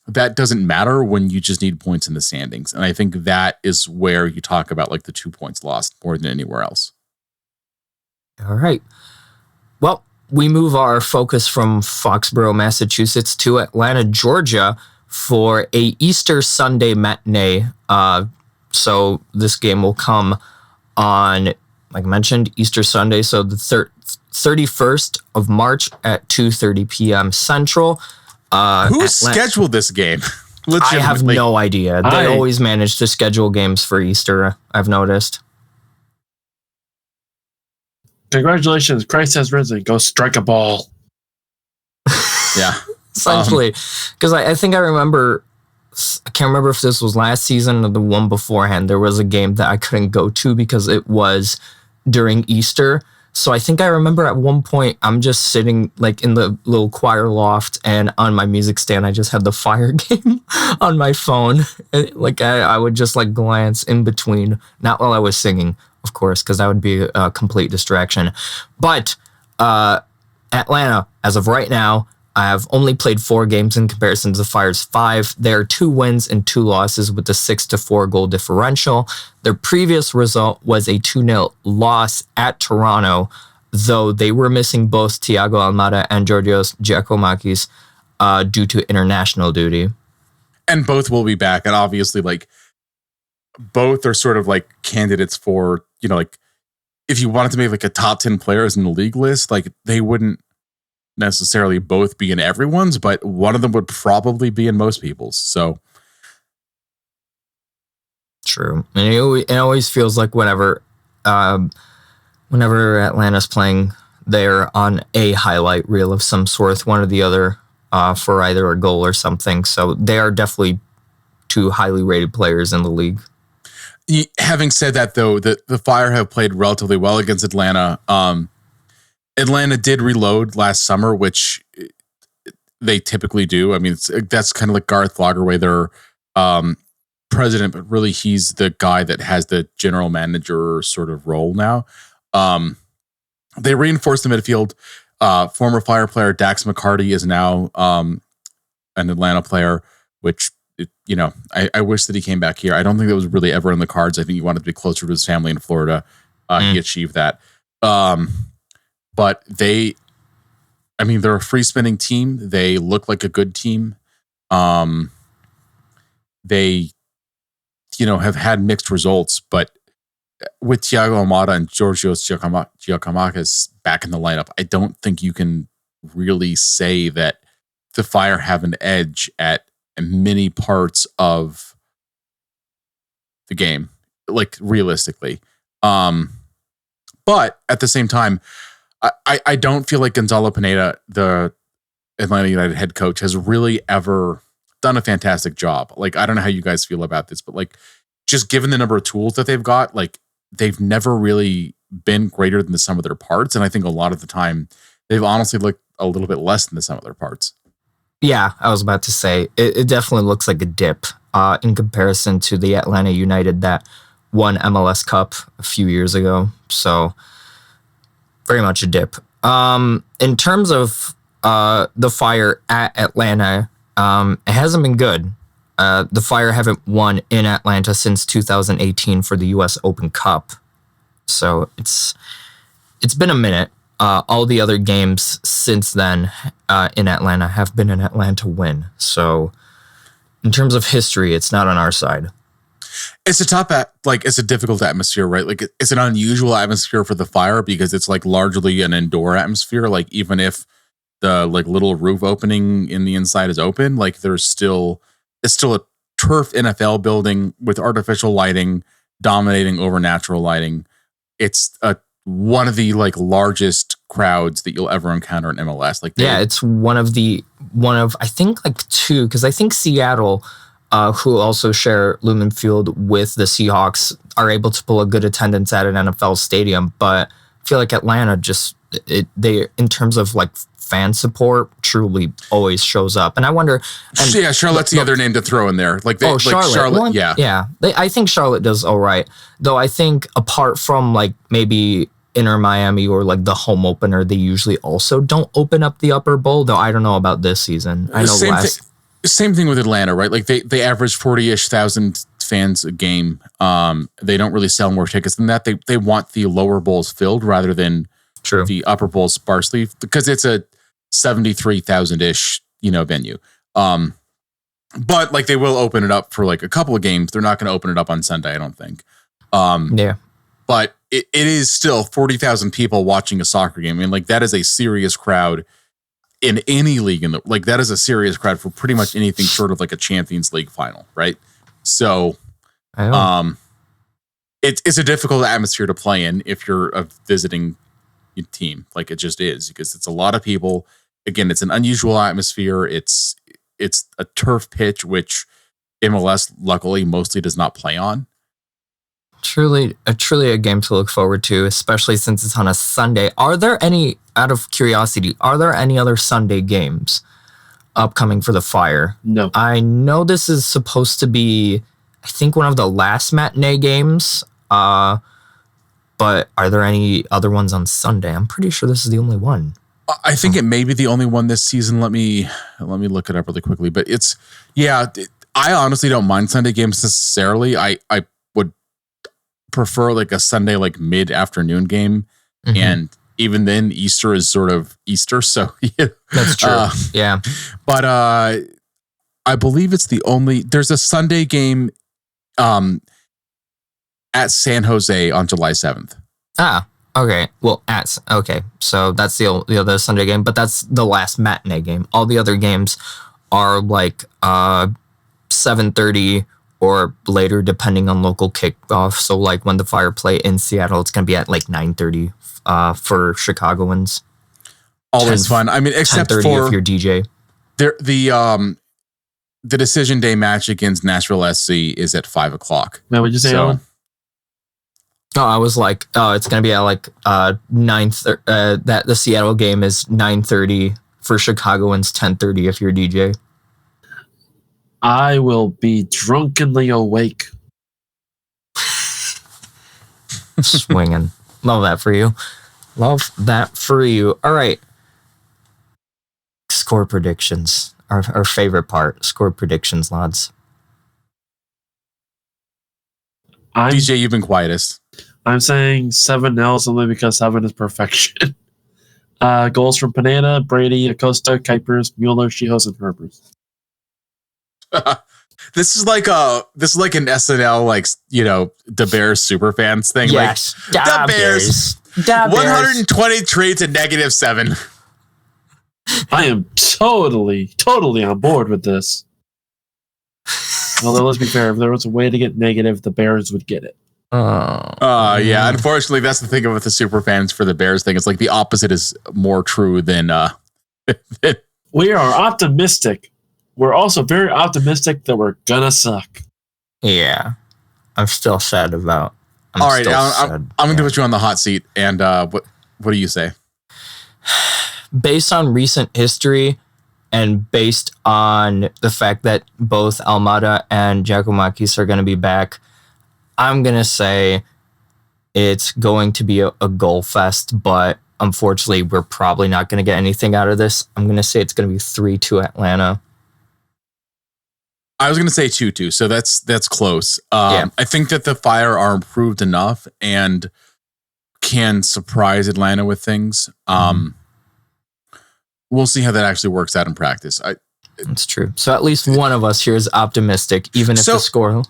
that doesn't matter when you just need points in the standings. And I think that is where you talk about like the 2 points lost more than anywhere else. All right. Well, we move our focus from Foxborough, Massachusetts to Atlanta, Georgia for a Easter Sunday matinee. So this game will come on, like I mentioned, Easter Sunday. So the 31st of March at 2:30 p.m. Central. Who scheduled this game? I have no idea. They always manage to schedule games for Easter, I've noticed. Congratulations, Christ has risen. Go strike a ball. Yeah. Essentially. Because I think I remember, I can't remember if this was last season or the one beforehand, there was a game that I couldn't go to because it was during Easter. So I think I remember at one point, I'm just sitting like in the little choir loft, and on my music stand, I just had the Fire game on my phone. And, like I would just like glance in between, not while I was singing, of course, because that would be a complete distraction. But Atlanta, as of right now, I have only played 4 games in comparison to the Fire's 5. There are 2 wins and 2 losses with a 6-4 goal differential. Their previous result was a 2-0 loss at Toronto, though they were missing both Thiago Almada and Georgios Giacomakis due to international duty. And both will be back. And obviously, like, both are sort of like candidates for, you know, like, if you wanted to make like a top 10 players in the league list, like, they wouldn't necessarily both be in everyone's, but one of them would probably be in most people's. So true. And it always feels like whenever Atlanta's playing, they're on a highlight reel of some sort, one or the other, for either a goal or something. So they are definitely 2 highly rated players in the league. Having said that, though, the Fire have played relatively well against Atlanta. Atlanta did reload last summer, which they typically do. I mean, that's kind of like Garth Lagerwey, their president, but really he's the guy that has the general manager sort of role now. They reinforced the midfield. Former Fire player Dax McCarty is now an Atlanta player, which, you know, I wish that he came back here. I don't think that was really ever in the cards. I think he wanted to be closer to his family in Florida. He achieved that. But they're a free spinning team. They look like a good team. They, you know, have had mixed results, but with Thiago Almada and Georgios Giacomakis back in the lineup, I don't think you can really say that the Fire have an edge at many parts of the game, like realistically. But at the same time, I don't feel like Gonzalo Pineda, the Atlanta United head coach, has really ever done a fantastic job. Like, I don't know how you guys feel about this, but like, just given the number of tools that they've got, like, they've never really been greater than the sum of their parts. And I think a lot of the time they've honestly looked a little bit less than the sum of their parts. Yeah, I was about to say, it definitely looks like a dip in comparison to the Atlanta United that won MLS Cup a few years ago. So very much a dip. In terms of the Fire at Atlanta, it hasn't been good. The Fire haven't won in Atlanta since 2018 for the U.S. Open Cup. So it's been a minute. All the other games since then in Atlanta have been an Atlanta win. So in terms of history, it's not on our side. It's it's a difficult atmosphere, right? Like, it's an unusual atmosphere for the Fire because it's like largely an indoor atmosphere. Like, even if the like little roof opening in the inside is open, like it's still a turf NFL building with artificial lighting dominating over natural lighting. It's one of the like largest crowds that you'll ever encounter in MLS. Like, it's one of I think like two, because I think Seattle, who also share Lumen Field with the Seahawks, are able to pull a good attendance at an NFL stadium. But I feel like Atlanta they in terms of like fan support truly always shows up. And I wonder. Charlotte's the other name to throw in there. Charlotte. Well, yeah. I think Charlotte does all right. Though I think apart from like maybe Inter Miami or like the home opener, they usually also don't open up the upper bowl. Though I don't know about this season. I know same thing with Atlanta, right? Like they average 40-ish thousand fans a game. They don't really sell more tickets than that. They want the lower bowls filled rather than the upper bowls sparsely, because it's a 73,000-ish, venue. But like they will open it up for like a couple of games. They're not going to open it up on Sunday, I don't think. But it is still 40,000 people watching a soccer game. I mean, like, that is a serious crowd in any league that is a serious crowd for pretty much anything short of like a Champions League final, right? So it's a difficult atmosphere to play in if you're a visiting team. Like, it just is, because it's a lot of people. Again, it's an unusual atmosphere. It's a turf pitch, which MLS luckily mostly does not play on. Truly a game to look forward to, especially since it's on a Sunday. Are there any, out of curiosity, other Sunday games upcoming for the Fire? No. I know this is supposed to be, I think, one of the last matinee games. But are there any other ones on Sunday? I'm pretty sure this is the only one. I think it may be the only one this season. Let me look it up really quickly. But I honestly don't mind Sunday games necessarily. I would prefer like a Sunday like mid-afternoon game. Mm-hmm. And even then, Easter is sort of Easter. So that's true. Yeah. But I believe it's there's a Sunday game at San Jose on July 7th. Okay. Well, so that's the other Sunday game, but that's the last matinee game. All the other games are like 7:30 or later, depending on local kickoff. So like when the Fire play in Seattle, it's going to be at like 9:30 for Chicagoans. Always fun. I mean, except for if you're DJ. The decision day match against Nashville SC is at 5:00. Now, would you say, Alan? Oh, I was like, it's going to be at like 9:30. That the Seattle game is 9:30 for Chicagoans, 10:30 if you're DJ. I will be drunkenly awake. Swinging. Love that for you. All right. Score predictions. Our favorite part. Score predictions, lads. DJ, you've been quietest. I'm saying 7-0 only because 7 is perfection. Goals from Pineda, Brady, Acosta, Kuipers, Mueller, Schihos, and Herbers. This is like an SNL, like, the Bears super fans thing. Yes, like the Bears. 120 trades and -7. I am totally on board with this. Although, let's be fair, if there was a way to get negative, the Bears would get it. Yeah, unfortunately, that's the thing with the super fans for the Bears thing. It's like the opposite is more true than. We are optimistic. We're also very optimistic that we're gonna suck. Yeah, I'm still sad about. All right, I'm going to put you on the hot seat. And what do you say? Based on recent history and based on the fact that both Almada and Giacomakis are going to be back, I'm going to say it's going to be a goal fest, but unfortunately, we're probably not going to get anything out of this. I'm going to say it's going to be 3-2 Atlanta. I was going to say 2-2, so that's close. I think that the Fire are improved enough and can surprise Atlanta with things. We'll see how that actually works out in practice. That's true. So at least one of us here is optimistic, even if the score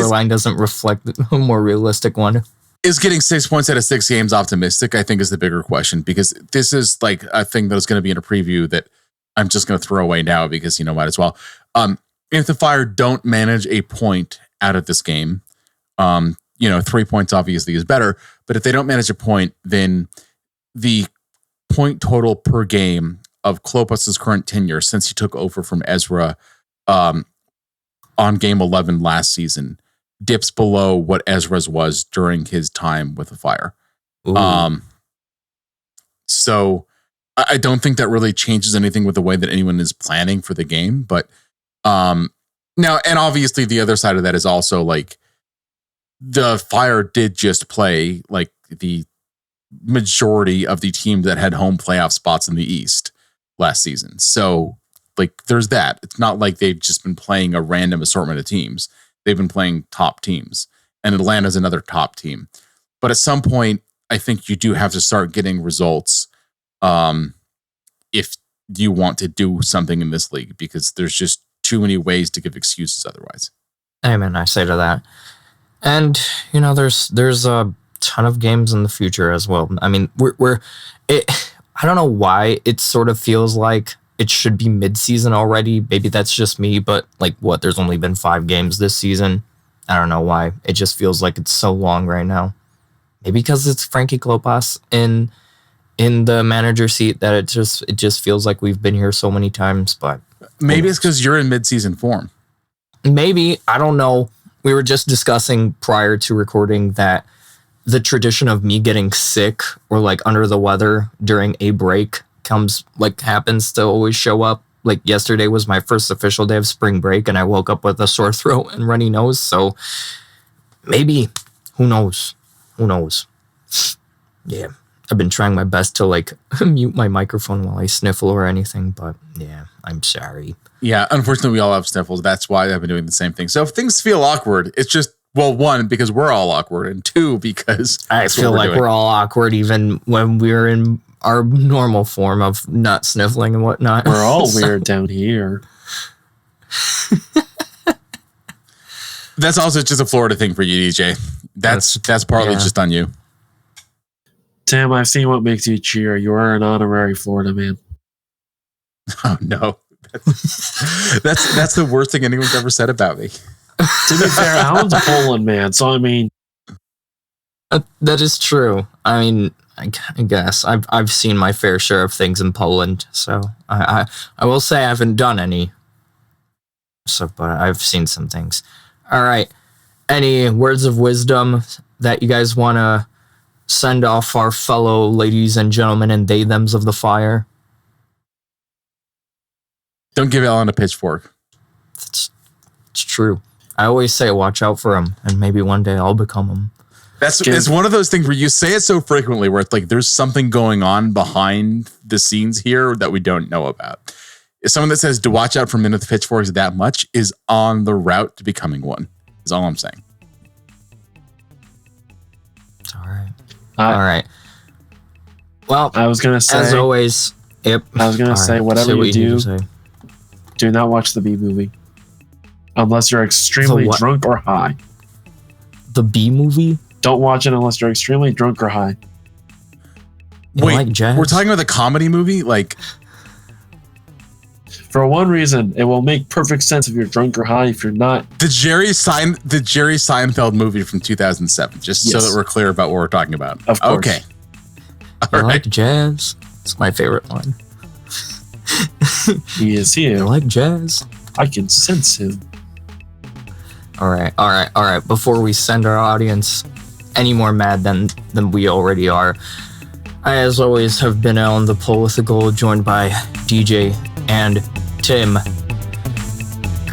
line doesn't reflect a more realistic one. Is getting 6 points out of 6 games optimistic? I think is the bigger question, because this is like a thing that is going to be in a preview that I'm just going to throw away now because might as well. If the Fire don't manage a point out of this game, 3 points obviously is better. But if they don't manage a point, then the point total per game of Klopas' current tenure since he took over from Ezra on game 11 last season dips below what Ezra's was during his time with the Fire. So I don't think that really changes anything with the way that anyone is planning for the game, but now, and obviously the other side of that is also like the Fire did just play like the majority of the teams that had home playoff spots in the East last season. So like there's that. It's not like they've just been playing a random assortment of teams. They've been playing top teams, and Atlanta's another top team. But at some point, I think you do have to start getting results if you want to do something in this league, because there's just too many ways to give excuses otherwise. Amen, I say to that. And, there's a ton of games in the future as well. I mean, I don't know why it sort of feels like it should be mid-season already. Maybe that's just me, but there's only been 5 games this season. I don't know why. It just feels like it's so long right now. Maybe because it's Frankie Klopas in the manager seat that it just feels like we've been here so many times, but maybe it's because you're in mid-season form. Maybe. I don't know. We were just discussing prior to recording that the tradition of me getting sick or under the weather during a break happens to always show up. Like yesterday was my first official day of spring break and I woke up with a sore throat and runny nose. So maybe, who knows? Yeah. I've been trying my best to mute my microphone while I sniffle or anything, but yeah, I'm sorry. Yeah, unfortunately, we all have sniffles. That's why I've been doing the same thing. So if things feel awkward, it's just, well, 1, because we're all awkward, and 2, because I feel like we're all awkward even when we're in our normal form of not sniffling and whatnot. We're all weird down here. That's also just a Florida thing for you, DJ. That's partly just on you. Tim, I've seen what makes you cheer. You are an honorary Florida man. Oh no, that's the worst thing anyone's ever said about me. To be fair, Alan's a Poland man, so I mean, that is true. I mean, I guess I've seen my fair share of things in Poland, so I will say I haven't done any. So, but I've seen some things. All right, any words of wisdom that you guys want to send off our fellow ladies and gentlemen and they-thems of the Fire? Don't give Alan a pitchfork. It's true. I always say watch out for him, and maybe one day I'll become him. It's one of those things where you say it so frequently where it's like there's something going on behind the scenes here that we don't know about. If someone that says to watch out for men with pitchforks that much is on the route to becoming one, is all I'm saying. It's all right. All right. Well, I was going to say, as always, yep. I was going to say, whatever you do, do not watch the B movie. Unless you're extremely drunk or high. The B movie? Don't watch it unless you're extremely drunk or high. Wait, we're talking about the comedy movie? For one reason, it will make perfect sense if you're drunk or high. If you're not, The Jerry Seinfeld movie from 2007. Just so Yes. that we're clear about what we're talking about. Of course. Okay. You All like right. jazz? It's my favorite one. he is You here. like jazz? I can sense him. All right. Before we send our audience any more mad than we already are, I, as always, have been on the pole with the gold, joined by DJ and Tim.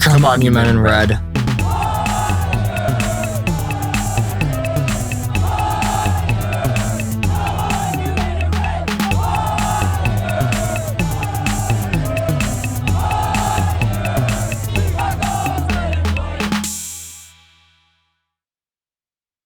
Come on, you men in red.